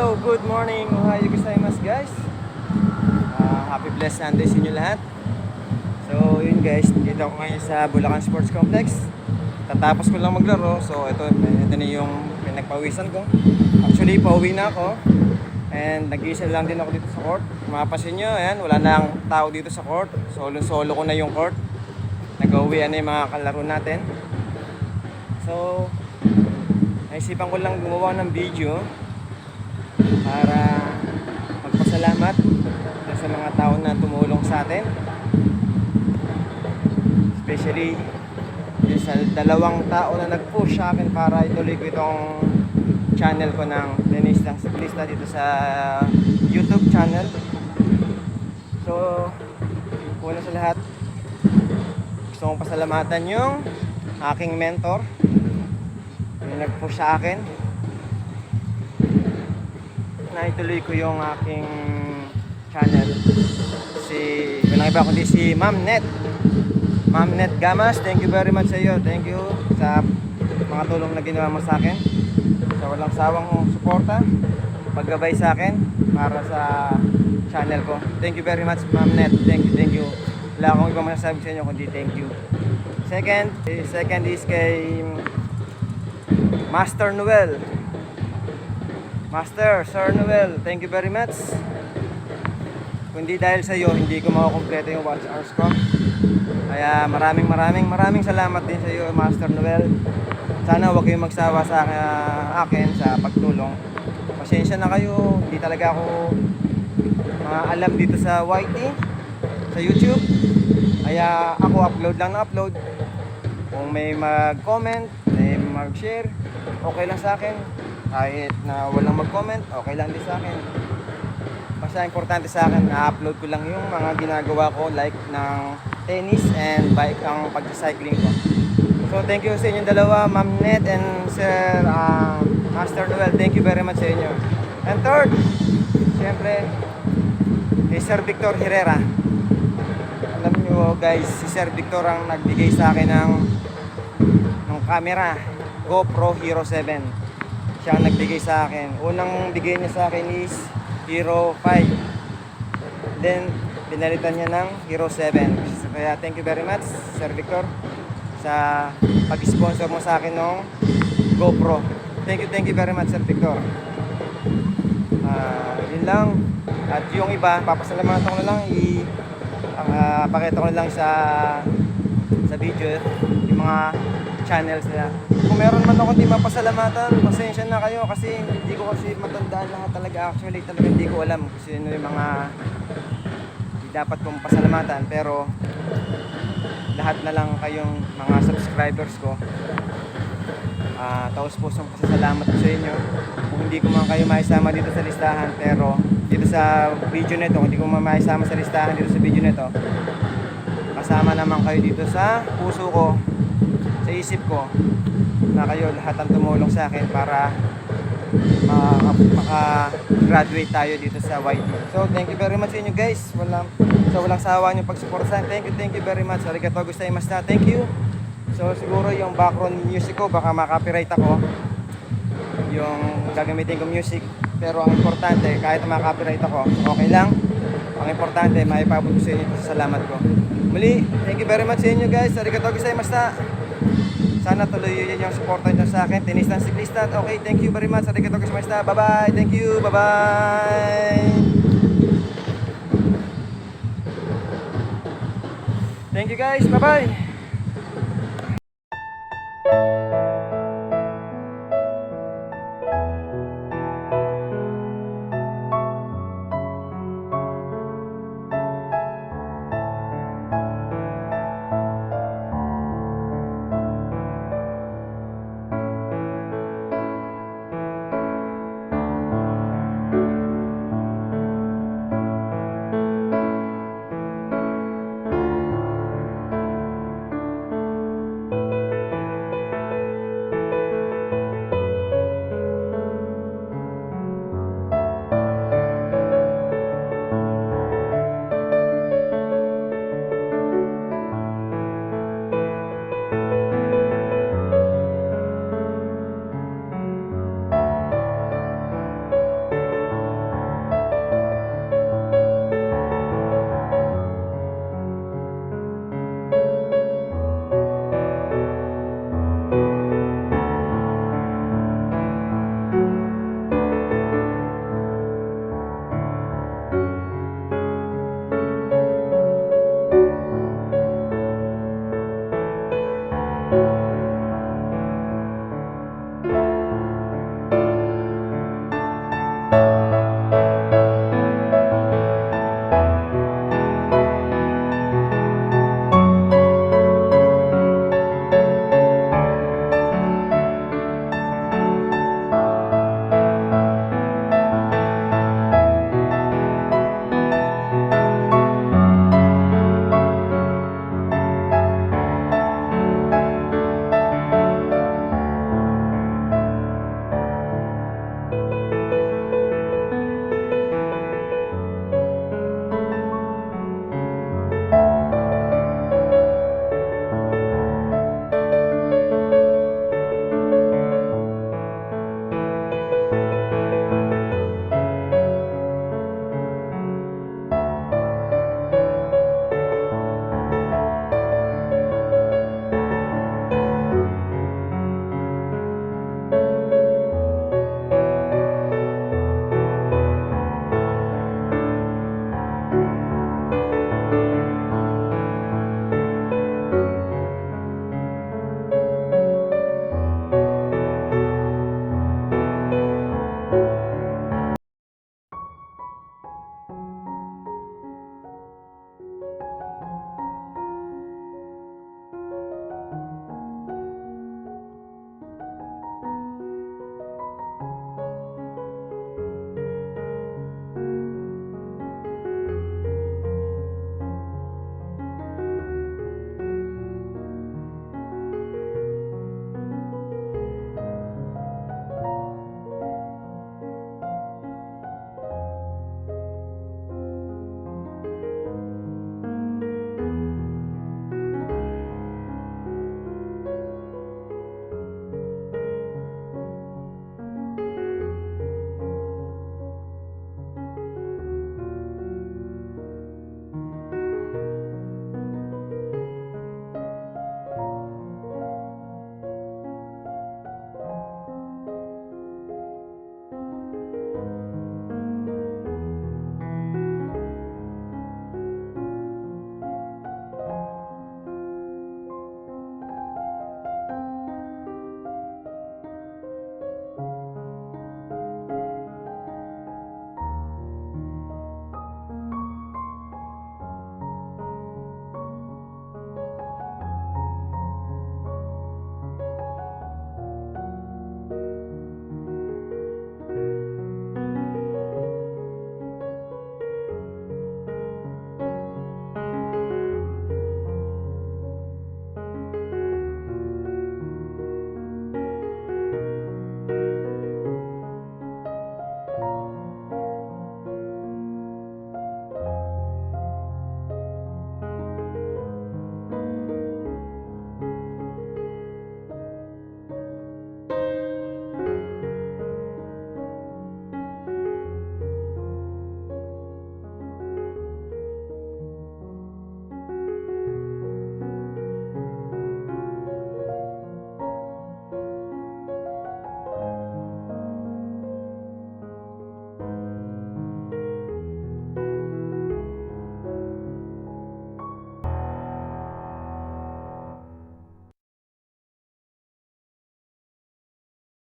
Hello, good morning. Ohayo gozaimasu guys. Happy blessed Sunday sa inyo lahat. So yun guys, dito ako ngayon sa Bulacan Sports Complex. Tatapos ko lang maglaro. So ito na yung pinagpawisan ko. Actually, pauwi na ako. And nag-iisa lang din ako dito sa court. Mapapansin nyo, ayan, wala na ang tao dito sa court. Solo ko na yung court. Nag-uwian na yung mga kalaro natin. So naisipan ko lang gumawa ng video para magpasalamat sa mga tao na tumulong sa atin, especially sa dalawang tao na nag-push sa akin para ituloy ko itong channel ko ng Dennis ng Siklista dito sa YouTube channel. So una sa lahat, gusto kong pasalamatan yung aking mentor yung nag-push sa akin na ituloy ko yung aking channel. Walang iba kundi si Ma'am Net Gamas. Thank you very much sa iyo. Thank you sa mga tulong na ginawa mo sa akin, sa walang sawang suporta, paggabay sa akin para sa channel ko. Thank you very much Ma'am Net. Thank you. Wala akong ibang masasabi sa inyo kundi thank you. Second is kay Master Noel. Sir Noel, thank you very much. Kundi dahil sa iyo, hindi ko makukumpleto yung watch hours ko. Kaya maraming salamat din sa iyo, Master Noel. Sana huwag kayong magsawa sa akin sa pagtulong. Pasensya na kayo, hindi talaga ako alam dito sa YT, sa YouTube. Kaya ako upload lang na upload. Kung may mag-comment, may mag-share, okay lang sa akin. Kahit na walang mag-comment, okay lang din sa akin. Basta importante sa akin, na-upload ko lang yung mga ginagawa ko, like ng tennis and bike, ang pag-cycling ko. So thank you sa inyong dalawa, Ma'am Net and Sir Master Noel. Thank you very much sa inyo. And third, siyempre, kay Sir Victor Herrera. Alam nyo guys, si Sir Victor ang nagbigay sa akin ng camera, GoPro Hero 7. Siya ang nagbigay sa akin. Unang bigay niya sa akin is Hero 5. Then pinalitan niya ng Hero 7. Kaya thank you very much Sir Victor sa pag-sponsor mo sa akin ng GoPro. Thank you very much Sir Victor. Yun lang. At yung iba, papasalamatan ko na lang, pakita ko na lang sa video yung mga channels nila. Kung meron man ako hindi mapasalamatan, pasensya na kayo kasi hindi ko kasi matandaan lahat talaga. Actually talaga hindi ko alam kung sino yung mga dapat kong pasalamatan, pero lahat na lang kayong mga subscribers ko, taos pusong pasasalamat ko sa inyo. Kung hindi ko man kayo maisama dito sa listahan, pero dito sa video nito, kung hindi ko man maisama sa listahan dito sa video nito, kasama naman kayo dito sa puso ko, sa isip ko, na kayo lahat ang tumulong sa akin para maka-graduate tayo dito sa YT. So thank you very much sa inyo guys. Walang sawa nyo pag-support sa akin. Thank you very much. Arigatou gozaimasu. Thank you. So siguro yung background music ko baka maka-copyright ako, yung gagamitin ko music, pero ang importante kahit maka-copyright ako, okay lang. Ang importante maipabot ko sa inyo sa salamat ko. Muli, thank you very much sa inyo guys. Arigatou gozaimasu. Sana tuloy yun yung supportan nyo sa akin. Tennis ng Siklista. Okay, thank you very much. Arigatou gozaimasu. Bye-bye. Thank you. Bye-bye. Thank you guys. Bye-bye.